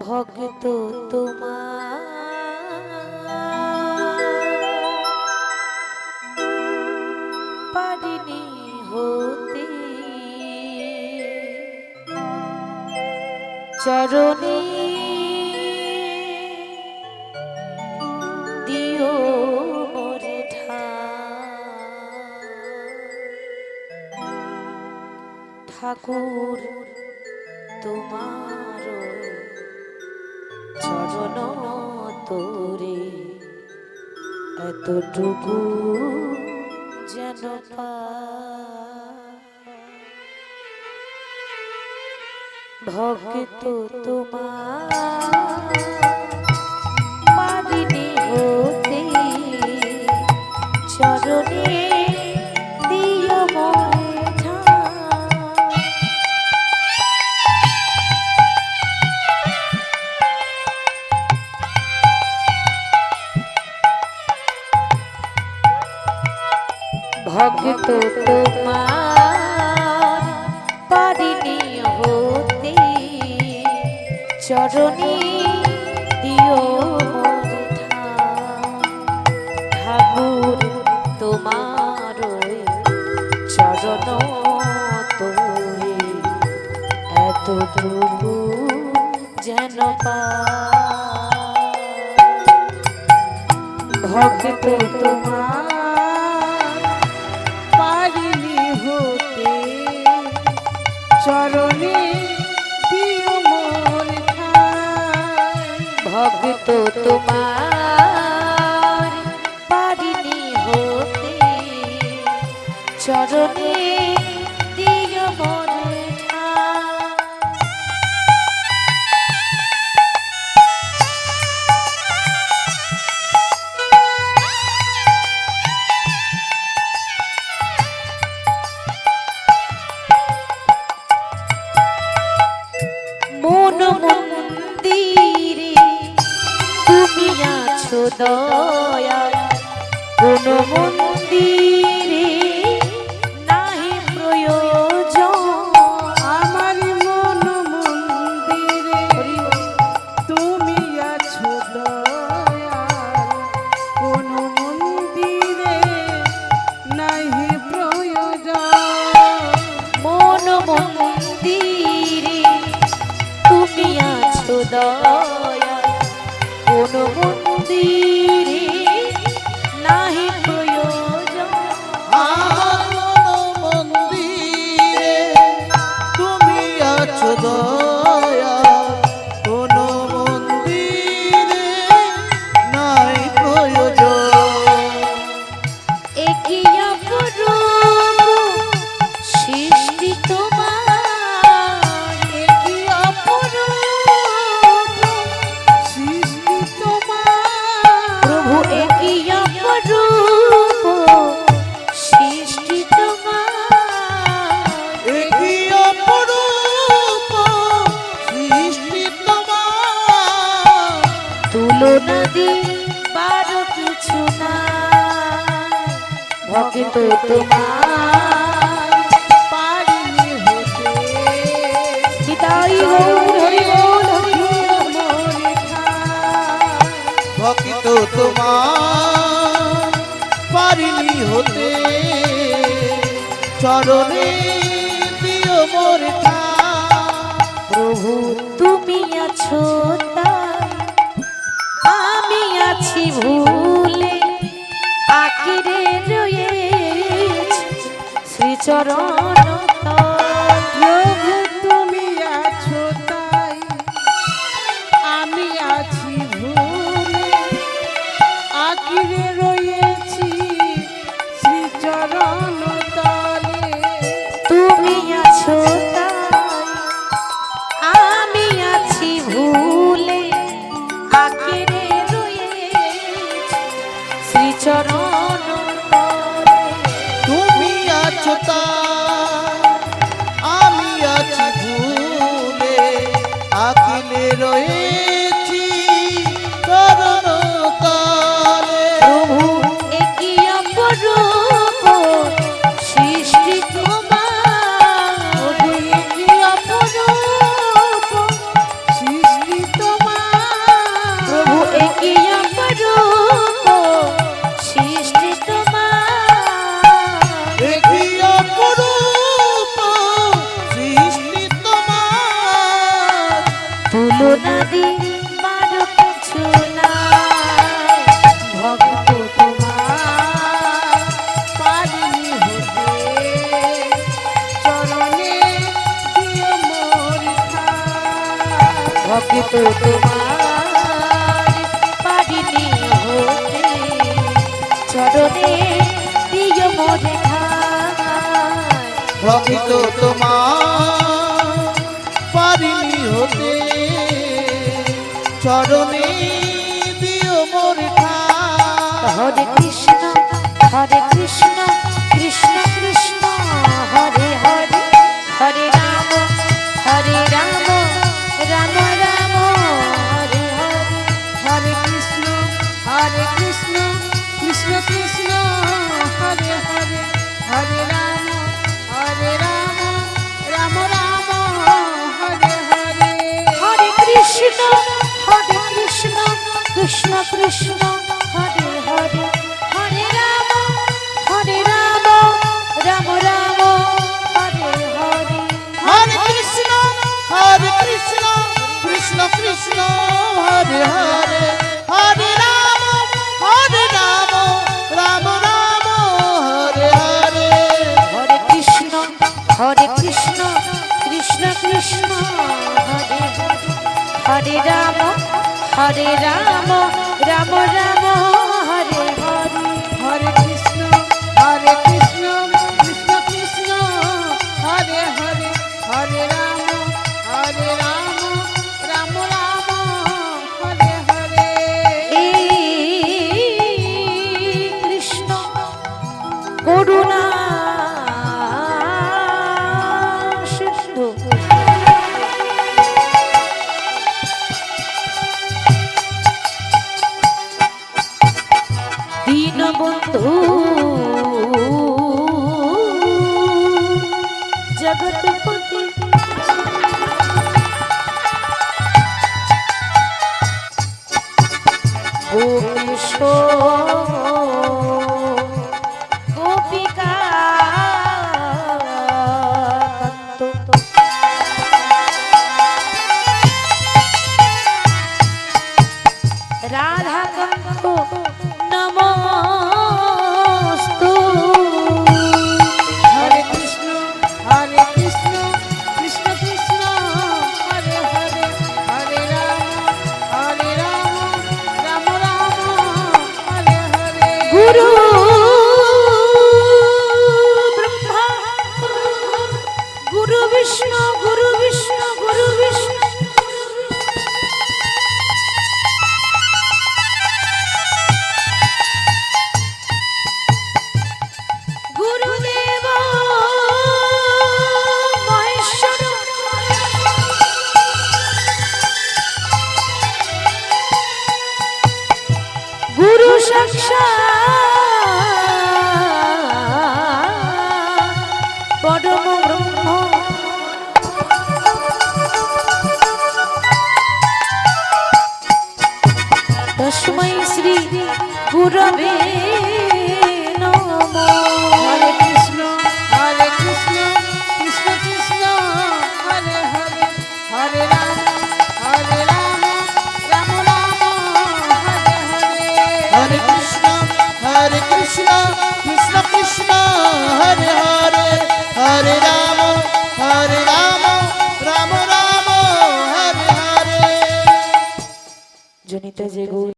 ভক্ত তোমার পারিনি হতে চরণে দিও মোরে ঠাকুর তোমার চরণ তোরে এতটুকু যেন ভক্ত তোমার পারিনি হতে চরণে দিও মোরে ভক্ত তোমার পারিনি হতে চরণে দিও মোরে ঠাকুর তোমার চরণ তোরে এতটুকু যেন ভক্ত তোমার চরণে দিও মোর ভক্ত তোমার পারিনি হতে চরণে দিও মোর মন মন্দিরে তুমি আছো দয়াল কোন মন্দিরে নাহি প্রয়োজন আমার মন মন্দিরে তুমি আছো দয়াল কোন মন্দিরে নাহি প্রয়োজন মন মন্দিরে তুমি আছো দয়াল কোন মন্দিরে নাহি প্রয়োজন আমার মন্দিরে তুমি আছো দয়াল কোন মন্দিরে নাই প্রয়োজন একই অপরূপ সৃষ্টি তোমার একই অপরূপ সৃষ্টি তোমার প্রভু একই অপরূপ সৃষ্টি তোমার একই অপরূপ সৃষ্টি তোমার তুলনা দিবার কিছু নাই ভক্ত তোমার পারিনি হতে নিতাই গৌর হরি বল হরি বল। ভক্ত তোমার পারিনি হতে চরণে দিও মোর প্রভু তুমি আছো তাই আমি আছি ভুলে আকিরে রয়েছি শ্রীচরণ প্রভু তুমি আছো তাই আমি আছি ভুলে আকিরে রয়েছি শ্রীচরণ তলে তুমি আছো তাই আমি আছি ভুলে আকিরে রয়েছি শ্রীচরণ তুমি আছো তাই আমি আছি ভুলে আকিলে রয়েছি চরণ তলে প্রভু একই অপরূপ সৃষ্টি তোমার ভক্ত তোমার পারিনি হতে চরণে দিও মোরে ঠাই ভক্ত তোমার পারিনি হতে চরণে দিও মোর ঠাই। হরে কৃষ্ণ কৃষ্ণ কৃষ্ণ হরে হরে হরে রাম রাম রাম হরে হরে হরে কৃষ্ণ কৃষ্ণ কৃষ্ণ কৃষ্ণ হরে হরে হরে রাম রাম রাম হরে হরে হরে কৃষ্ণ কৃষ্ণ কৃষ্ণ হরে হরে হরে রাম রাম রাম হরে হরে হরে কৃষ্ণ কৃষ্ণ কৃষ্ণ হরে হরে হরে রাম রাম রাম হরে হরে। হরে কৃষ্ণ কৃষ্ণ কৃষ্ণ হরে হরে হরে রাম রাম রাম হরে হরে হরে কৃষ্ণ কৃষ্ণ কৃষ্ণ হরে হরে হরে রাম রাম রাম হরে হরে এই কৃষ্ণ করুণা সিন্ধু দীনবন্ধু জগৎপতি গোপীশ গোপিকা কান্ত রাধা কান্ত নমস্তু হরে কৃষ্ণ কৃষ্ণ কৃষ্ণ হরে হরে হরে রাম রাম রাম হরে হরে গুরু ব্রহ্মা গুরু বিষ্ণু গুরু বিষ্ণু গুরু বিষ্ণু গুরুদেব মহেশ্বর গুরু সাক্ষাৎ পরম ব্রহ্ম তস্मै শ্রী গুরবে নমঃ হরে কৃষ্ণ কৃষ্ণ কৃষ্ণ হরে হরে হরে রাম রাম রাম হরে হরে হরে কৃষ্ণ কৃষ্ণ কৃষ্ণ হরে হরে হরে রাম রাম রাম হরে হরে। জনিতা যে গৌর